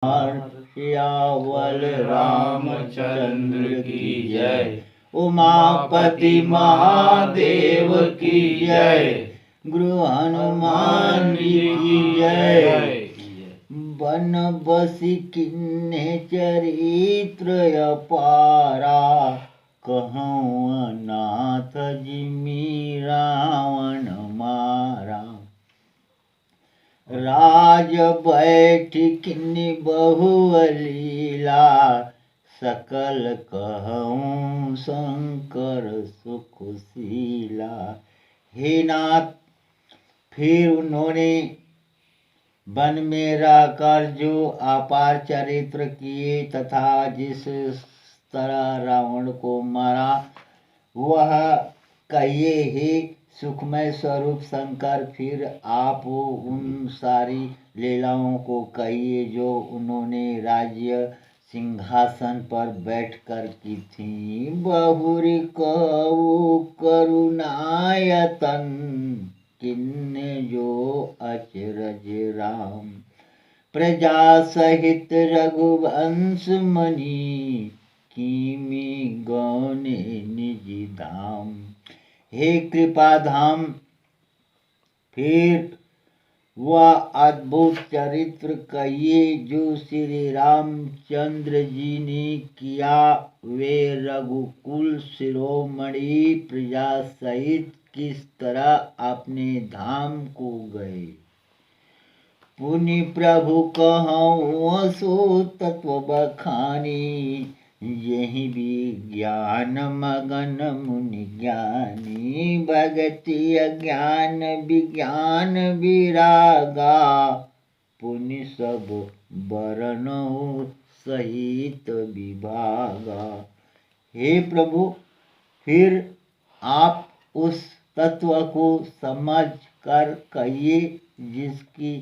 सियावर रामचंद्र की जय। उमापति महादेव की जय। गुरु हनुमान जी की जय। बन बसी किन्ने चरित्र अपारा, कहूँ अनाथ जिमि रावण मारा। राज बैठ किन्नी बहुअलीला, सकल कहूँ शंकर सुखशीला। हे नाथ, फिर उन्होंने वन में रहकर जो अपार चरित्र किए तथा जिस तरह रावण को मारा, वह कहिए हे सुखमय स्वरूप शंकर। फिर आप उन सारी लीलाओं को कहिए जो उन्होंने राज्य सिंहासन पर बैठकर की थी। बहुरी कहु करुणायतन, किन्ने जो अचरज राम। प्रजा सहित रघुवंश मणि, कीमी गौने निज धाम। हे कृपा धाम, फिर वह अद्भुत चरित्र कहिए जो श्री रामचंद्र जी ने किया। वे रघुकुल शिरोमणि प्रजा सहित किस तरह अपने धाम को गए। पुनि प्रभु कहूँ सो तत्व बखानी, यही विज्ञान मगन मुनि ज्ञानी। भगति अज्ञान विज्ञान विरागा, पुनि सब बरनौ सहित विभागा। हे प्रभु, फिर आप उस तत्व को समझ कर कहिए जिसकी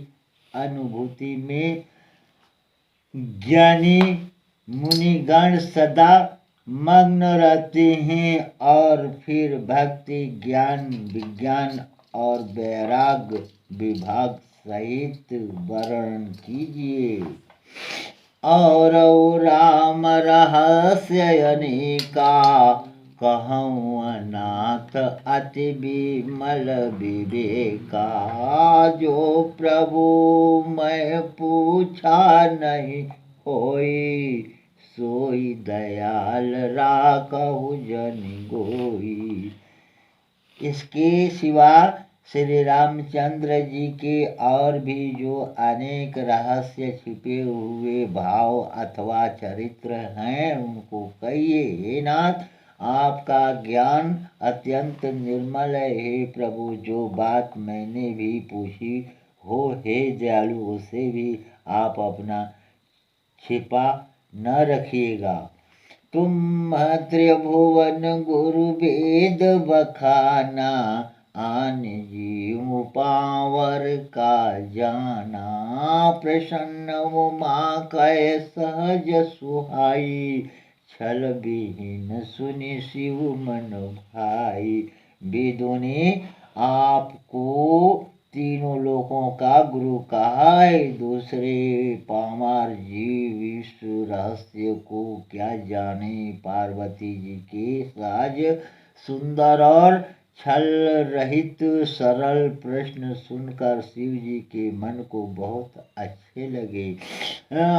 अनुभूति में ज्ञानी मुनिगण सदा मग्न रहते हैं। और फिर भक्ति ज्ञान विज्ञान और वैराग्य विभाग सहित वर्णन कीजिए। और राम रहस्य अनेका, कहूँ अनाथ अति विमल विवेका। जो प्रभु मैं पूछा नहीं होई, सोई दयाल राखहु जन गोई। इसके सिवा श्री रामचंद्र जी के और भी जो अनेक रहस्य छिपे हुए भाव अथवा चरित्र हैं, उनको कहिए। हे नाथ, आपका ज्ञान अत्यंत निर्मल है। हे प्रभु, जो बात मैंने भी पूछी हो, हे दयालु, उसे भी आप अपना छिपा न रखिएगा। तुम त्रिभुवन गुरु वेद बखाना, आन जीव पावर का जाना। प्रसन्न उमा कै सहज सुहाई, छल विहीन सुनि शिव मन भाई। वेदों आपको तीनों लोकों का गुरु कहा है। दूसरे पामार जीव इस रहस्य को क्या जाने। पार्वती जी के सहज सुंदर और छल रहित सरल प्रश्न सुनकर शिव जी के मन को बहुत अच्छे लगे।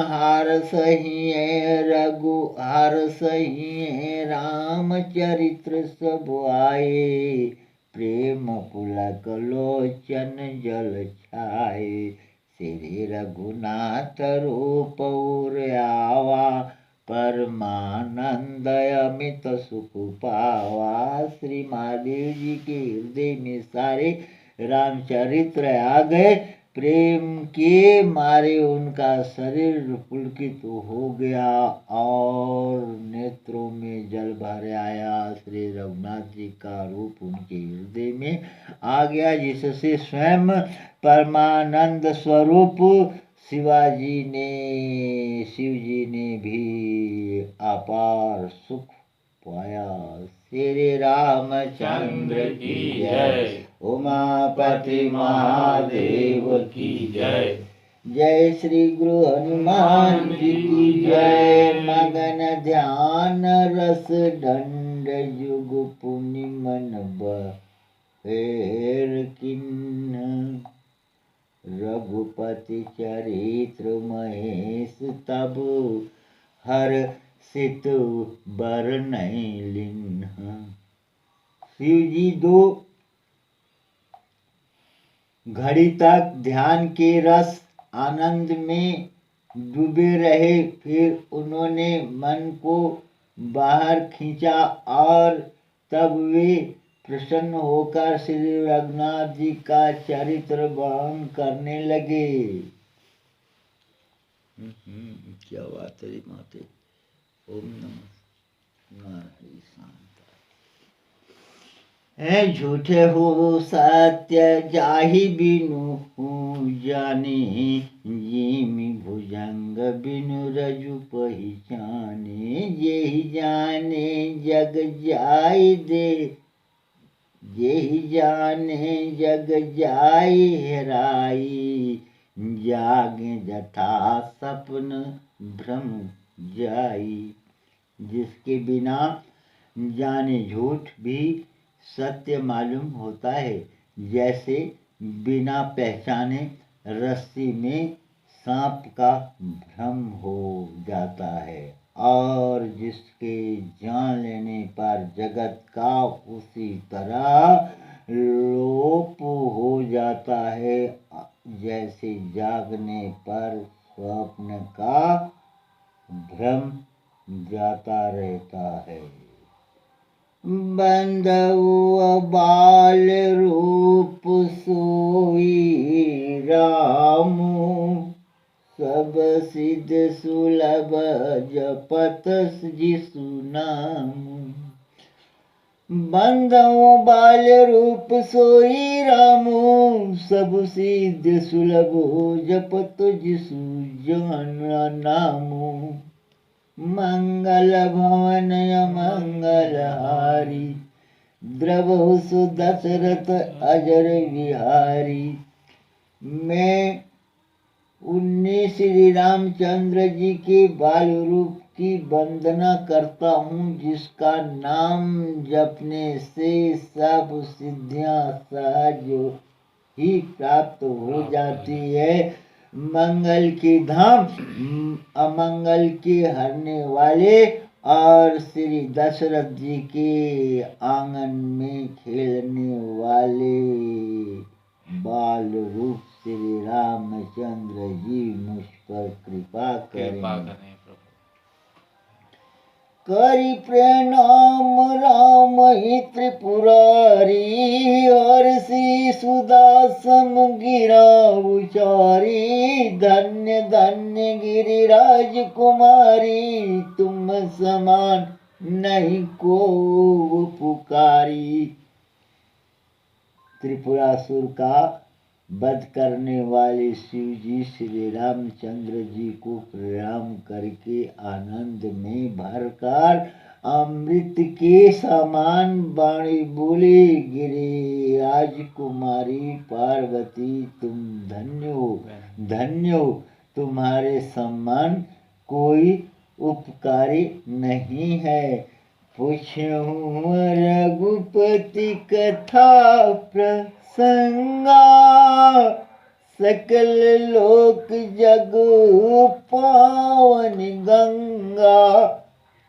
हार सही है रघु हार सही है राम चरित्र सब आए। प्रेम पुलक लोचन जल छाए। श्री रघुनाथ रूप उर आवा। परमानंद अमित सुख पावा। श्री महादेव जी के हृदय में सारे रामचरित्र आ गए। प्रेम के मारे उनका शरीर पुलकित हो गया और नेत्रों में जल भर आया। श्री रघुनाथ जी का रूप उनके हृदय में आ गया, जिससे स्वयं परमानंद स्वरूप शिव जी ने भी अपार सुख पाया। श्री रामचंद्र की जय। उमापति महादेव की जय। जय श्री गुरु हनुमान जी की जय। मगन ध्यान रस दंड युग पुनि मन बहेर किन्ह। रघुपति चरित्र महेश तब हर सित बरनैं लिन्ह। शिव जी 2 घड़ी तक ध्यान के रस आनंद में डूबे रहे। फिर उन्होंने मन को बाहर खींचा और तब वे प्रसन्न होकर श्री रघुनाथ जी का चरित्र वर्णन करने लगे। क्या बात है माते। ओम नमः नारायण। है झूठे हो सत्य जाहि बिनु जाने। जिमि भुजंग बिनु रजु पहिचाने। जेहि जाने जग जाय दे। जेहि जाने जग जाय हेराई। जागे जथा सपन भ्रम जाई। जिसके बिना जाने झूठ भी सत्य मालूम होता है। जैसे बिना पहचाने रस्सी में सांप का भ्रम हो जाता है और जिसके जान लेने पर जगत का उसी तरह लोप हो जाता है। जैसे जागने पर स्वप्न का भ्रम जाता रहता है। बंधुआ बाल रूप सोई रामु। सब सिद्ध सुलभ जपत जिसु नामु। बंधुआ बाल रूप सोई रामु। सब सिद्ध सुलभ जपत जिसु नामु। मंगल भवन मंगल हारी। द्रवहु सुदशरथ अजर विहारी। मैं उन्नीस श्री रामचंद्र जी के बाल रूप की वंदना करता हूँ, जिसका नाम जपने से सब सिद्धियां सहज ही प्राप्त हो जाती है। मंगल के धाम, अमंगल के हरने वाले और श्री दशरथ जी के आंगन में खेलने वाले बाल रूप श्री रामचंद्र जी मुझ पर कृपा करें। करी प्रणाम राम ही त्रिपुरारी। हर्षि सुदासम गिरा उचारी। धन्य धन्य गिरिराज कुमारी। तुम समान नहीं को पुकारी। त्रिपुरासुर का वध करने वाले शिव जी श्री रामचंद्र जी को प्रणाम करके आनंद में भरकर अमृत के समान वाणी बोले। गिरिराज कुमारी पार्वती तुम धन्य हो, धन्य हो। तुम्हारे समान कोई उपकारी नहीं है। पूछूं रघुपति कथा प्रसंगा। सकल लोक जग पावन गंगा।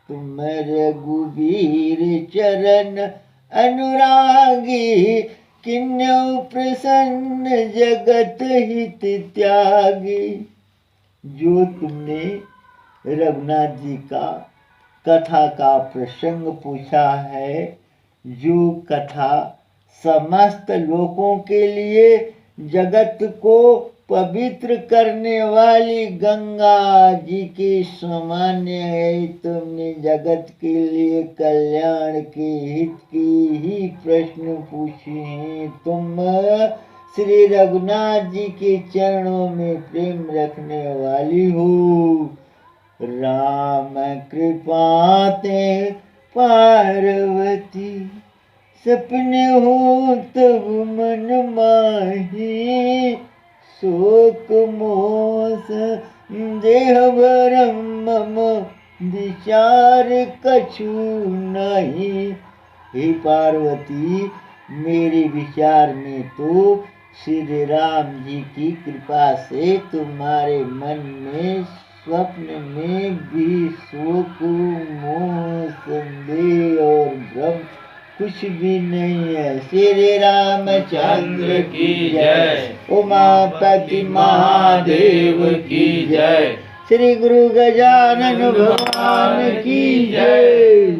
तुम रघुवीर चरण अनुरागी। किन्हु प्रसन्न जगत हित त्यागी। जो तुमने रघुनाथ जी का कथा का प्रसंग पूछा है, जो कथा समस्त लोकों के लिए जगत को पवित्र करने वाली गंगा जी के सामान्य है। तुमने जगत के लिए कल्याण के हित की ही प्रश्न पूछे हैं। तुम श्री रघुनाथ जी के चरणों में प्रेम रखने वाली हो। राम कृपा ते पार्वती। सपने हो तब मन माही। शोक मोह देह भरम मम विचार कछु नहीं। हे पार्वती, मेरे विचार में तो श्री राम जी की कृपा से तुम्हारे मन में स्वप्न में भी शोक मोह संदेह और भ्रम कुछ भी नहीं है। श्री रामचंद्र की जय। उमापति महादेव की जय। श्री गुरु गजानन भगवान की जय।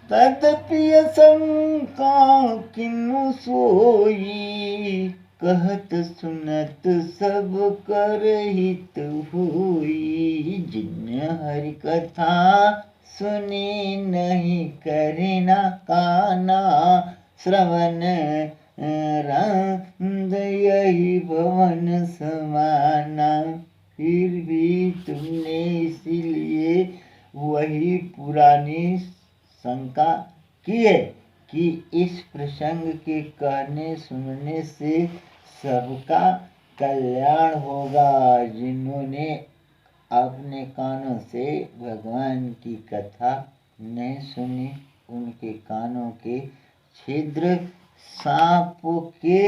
तदपिय शंका किन्नु सोई, कहत सुनत सब कर हित होई। जिन हरि कथा सुनी नहीं करना काना, श्रवण रंद यही भवन समाना। फिर भी तुमने इसीलिए वही पुरानी शंका की है कि इस प्रसंग के कहने सुनने से सबका कल्याण होगा। जिन्होंने अपने कानों से भगवान की कथा नहीं सुनी, उनके कानों के छिद्र सांप के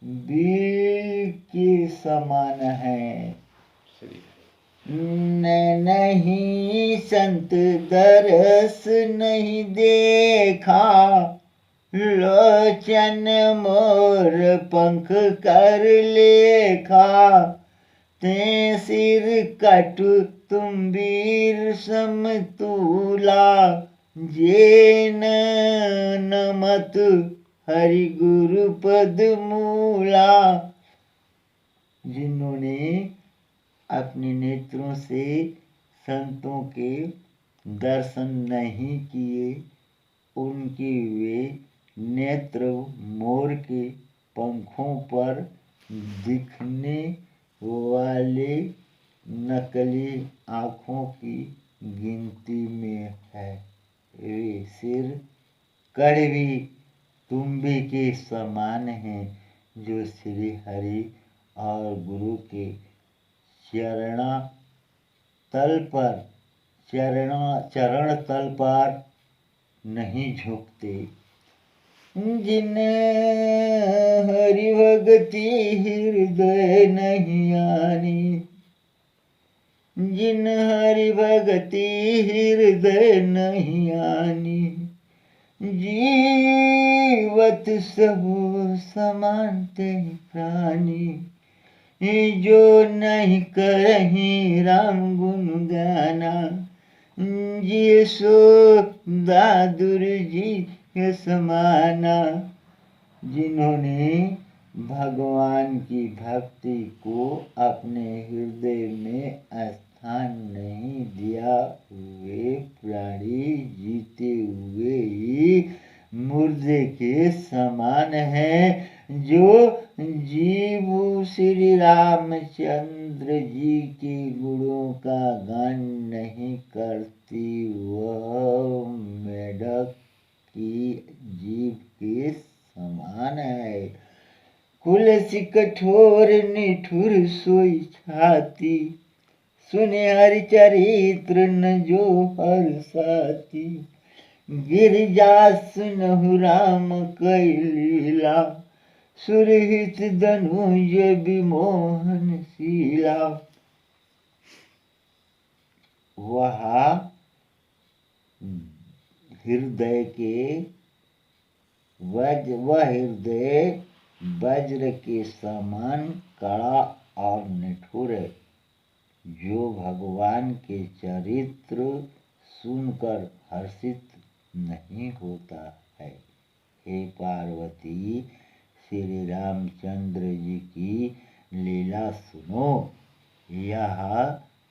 बिल के समान है। नहीं संत दरस नहीं देखा, लोचन मोर पंख कर लेखा। ते सिर कट तुम वीर समतूला, जेन नमत हरि गुरु पद मूला। जिन्होंने अपने नेत्रों से संतों के दर्शन नहीं किए, उनके वे नेत्र मोर के पंखों पर दिखने वाले नकली आँखों की गिनती में है। वे सिर कड़वी तुम्बे के समान हैं, जो श्री हरि और गुरु के चरण तल पर नहीं झुकते। जिन हरि भगति हृदय नहीं आनी, जिन हरि भगति हृदय नहीं आनी। जीवत सब समानते प्राणी, जो नहीं करही राम गुण गाना। जी सो दादुर जी के समाना। जिन्होंने भगवान की भक्ति को अपने हृदय में स्थान नहीं दिया, वे प्राणी जीते हुए ही मुर्दे के समान हैं। जो जीव श्री रामचंद्र जी के गुणों का गान नहीं करती, वह मेढक की जीव के समान है। कुलसी कठोर निठुर सोई छाती, सुने हरि चरित्र न जो हर साथी। गिरिजा सुनहु राम कई लीला, सुरहित धनुज विमोहन शीला। वह हृदय वज्र के समान कड़ा और निठुर है, जो भगवान के चरित्र सुनकर हर्षित नहीं होता है। हे पार्वती, श्री रामचंद्र जी की लीला सुनो। यह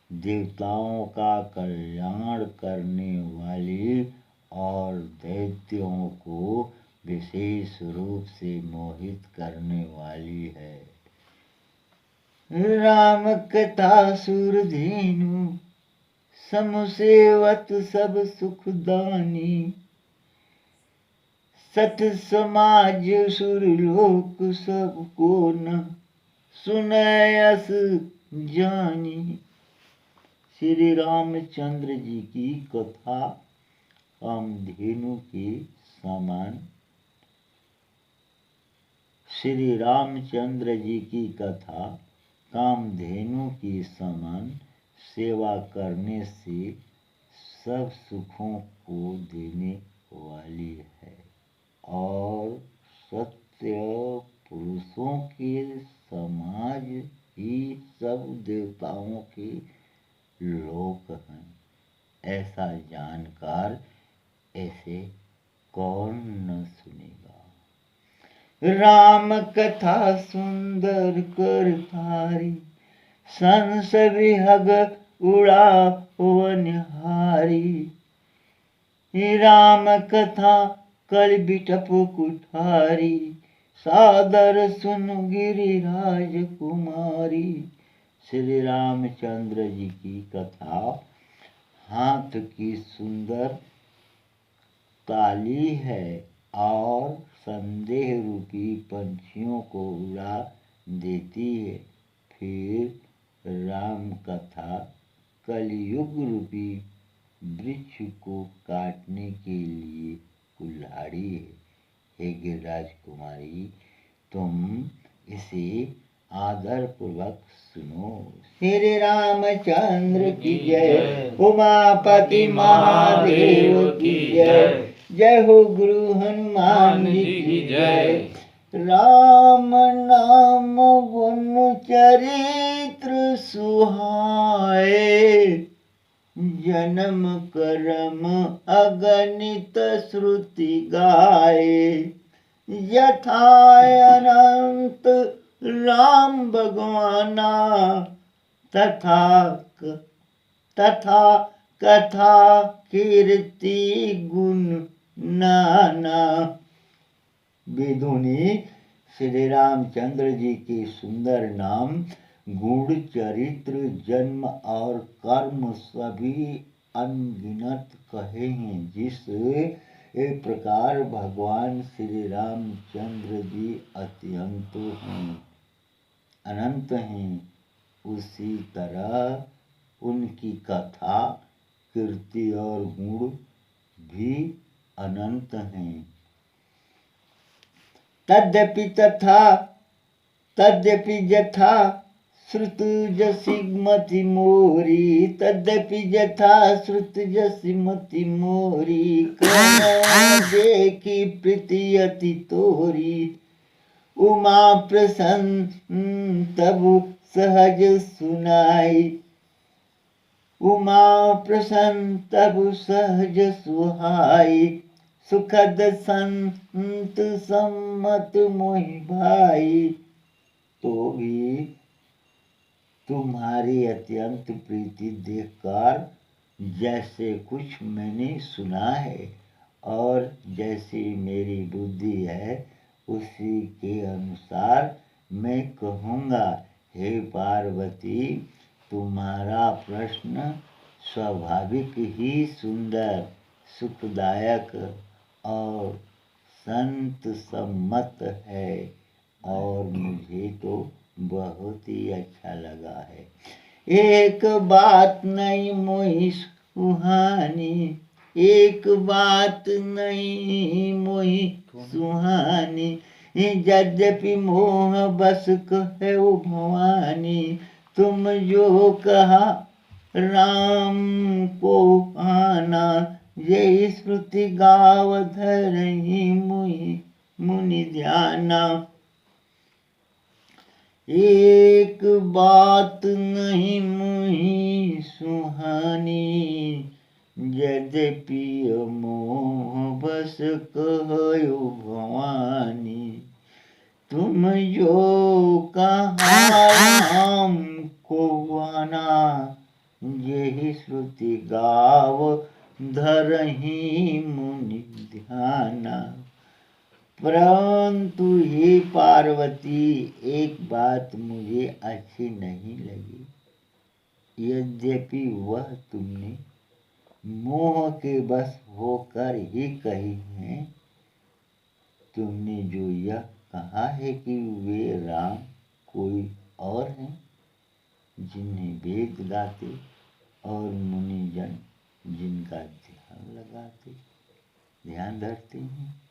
देवताओं का कल्याण करने वाली और दैत्यों को विशेष रूप से मोहित करने वाली है। राम कथा सुरधेनु समसेवत सब सुखदानी। सत समाज सुरलोक सबको न सुनयस जानी। श्री रामचंद्र जी की कथा कामधेनु के समान। श्री रामचंद्र जी की कथा कामधेनु के समान सेवा करने से सब सुखों को देने वाली है और सत्य पुरुषों के समाज ही सब देवताओं के लोक हैं। ऐसा जानकर ऐसे कौन न सुनेगा। राम कथा सुंदर कर थारी, संस विहग उड़ा वनहारी। राम कथा कल बिटप कुठारी, सादर सुन गिरिराज कुमारी। श्री रामचंद्र जी की कथा हाथ की सुंदर ताली है और संदेह रूपी पंछियों को उड़ा देती है। फिर राम कथा कलयुग रूपी वृक्ष को काटने के लिए कुल्हाड़ी है। हे गिरिराज कुमारी, तुम इसे आदर पूर्वक सुनो। श्री रामचंद्र की जय, उमापति महादेव की जय। जय हो गुरु हनुमान जी की जय। राम नाम गुण चरित्र सुहाए, जन्म कर्म अगणित श्रुति गाए। यथा अनंत राम भगवाना, तथा कथा कीर्ति गुण नाना। विदुनी श्री रामचंद्र जी के सुंदर नाम, गुण, चरित्र, जन्म और कर्म सभी अनगिनत कहे हैं। जिस प्रकार भगवान श्री रामचंद्र जी अत्यंत हैं, अनंत हैं, उसी तरह उनकी कथा, कीर्ति और गुण भी अनंत हैं। तद्यपि यथा श्रुतजसिमति मोरी, तद्यपि यथा श्रुतजसिमति मोरी। कहो देखी प्रीति अति तोरी, उमा प्रसन्न तब सहज सुनाई। उमा प्रसन्न तब सहज सुहाई, सुखद संत सम्मत मोहि भाई। तो भी तुम्हारी अत्यंत प्रीति देखकर जैसे कुछ मैंने सुना है और जैसी मेरी बुद्धि है उसी के अनुसार मैं कहूँगा। हे पार्वती, तुम्हारा प्रश्न स्वाभाविक ही सुंदर, सुखदायक और संत सम्मत है और मुझे तो बहुत ही अच्छा लगा है। एक बात नहीं मोहि सुहानी, एक बात नहीं मोहि सुहानी। यद्यपि मोह बस कहो भवानी, तुम जो कहा राम को आना। यही श्रुति गाव धरहि मुनि ध्याना। एक बात नहीं मोहि सुहानी, यद्यपि मोह बस कहो भवानी। तुम जो कहा राम को आना, यही श्रुति गाव धरहि मुनि ध्याना। परंतु हे पार्वती, एक बात मुझे अच्छी नहीं लगी। यद्यपि वह तुमने मोह के बस होकर ही कही है। तुमने जो यह कहा है कि वे राम कोई और हैं, जिन्हें वेद गाते और मुनिजन जिनका ध्यान धरते हैं।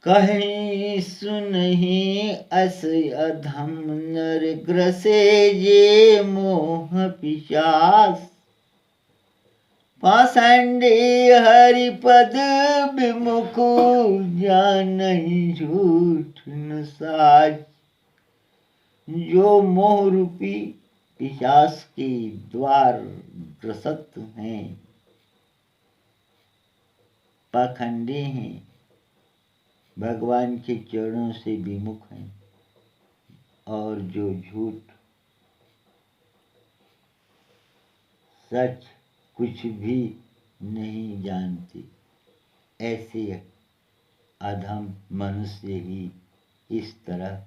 कहीं सुनहि अस अधम नर ग्रसे जे मोह पिशास। पाषंडी हरिपद विमुख जानहि झूठ न साज। जो मोह रूपी पिशाच के द्वार ग्रस्त हैं, पाखंडी हैं, भगवान के चरणों से विमुख हैं और जो झूठ सच कुछ भी नहीं जानते, ऐसे अधम मनुष्य ही इस तरह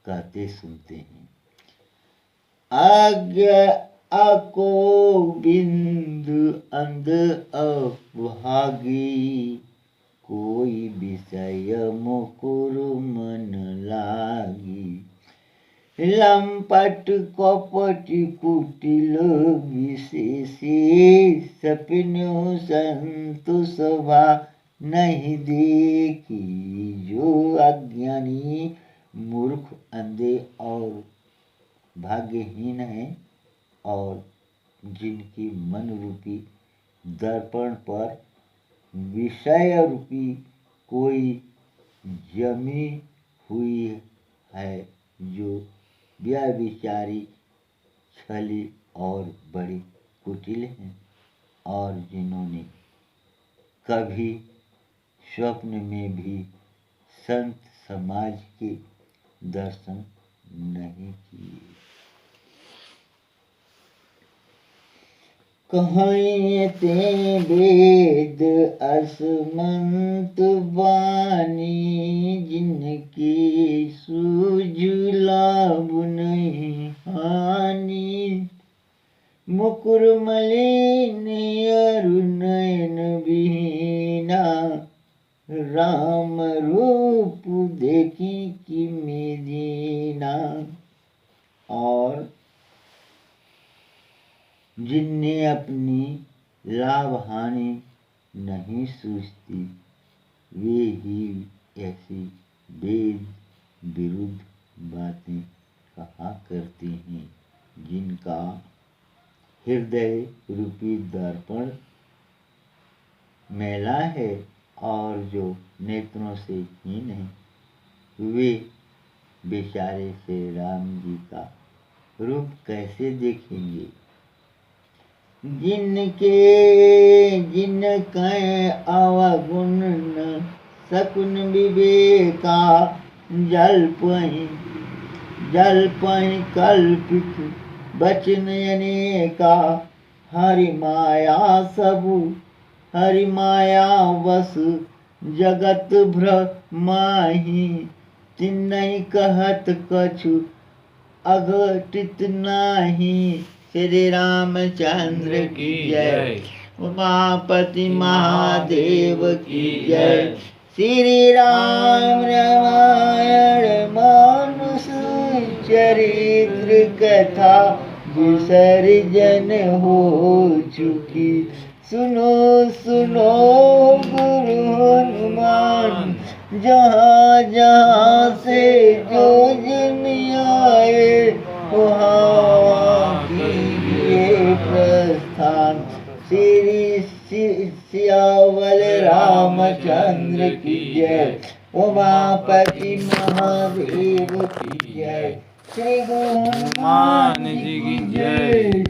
कहते सुनते हैं। आज्ञा अको बिंदु अंध अभागी। कोई विषय मुकुर मन लागी। लंपट कपट कुटिल विशेषी। सपनु संतु सभा नहीं देखी। जो अज्ञानी मूर्ख अंधे और भाग्यहीन है और जिनकी मन रूपी दर्पण पर विषय रूपी कोई जमी हुई है, जो व्यभिचारी, छली और बड़ी कुटिल हैं और जिन्होंने कभी स्वप्न में भी संत समाज के दर्शन नहीं किए। कहीं ते वेद असमंत वाणी। जिनकी सूझ लाभ नहीं हानि। मुकुर मलिन अरु नयन विहीना। राम रूप देखी कि मेदीना। और जिनने अपनी लाभ हानि नहीं सूझती, वे ही ऐसी वेद विरुद्ध बातें कहा करते हैं, जिनका हृदय रूपी दर्पण मैला है और जो नेत्रों से हीन है। वे बेचारे श्री राम जी का रूप कैसे देखेंगे। जिनके अवगुण न सकुन विवेका। जल्पहि कल्पित वचन अनेका। हरि माया वस जगत भ्रमाहि। तिन्हि कहत कछु अघटित नाही। श्री रामचंद्र की जय। उमापति महादेव की जय। श्री राम रामायण मानुष चरित्र कथा विसर्जन हो चुकी। सुनो सुनो गुरु हनुमान। जहाँ जहाँ से जो जन आए वहाँ कीजिए प्रस्थान। श्री सियावल रामचंद्र की जय। उमापति महादेव की जय। श्री गुरु हनुमान जी की जय।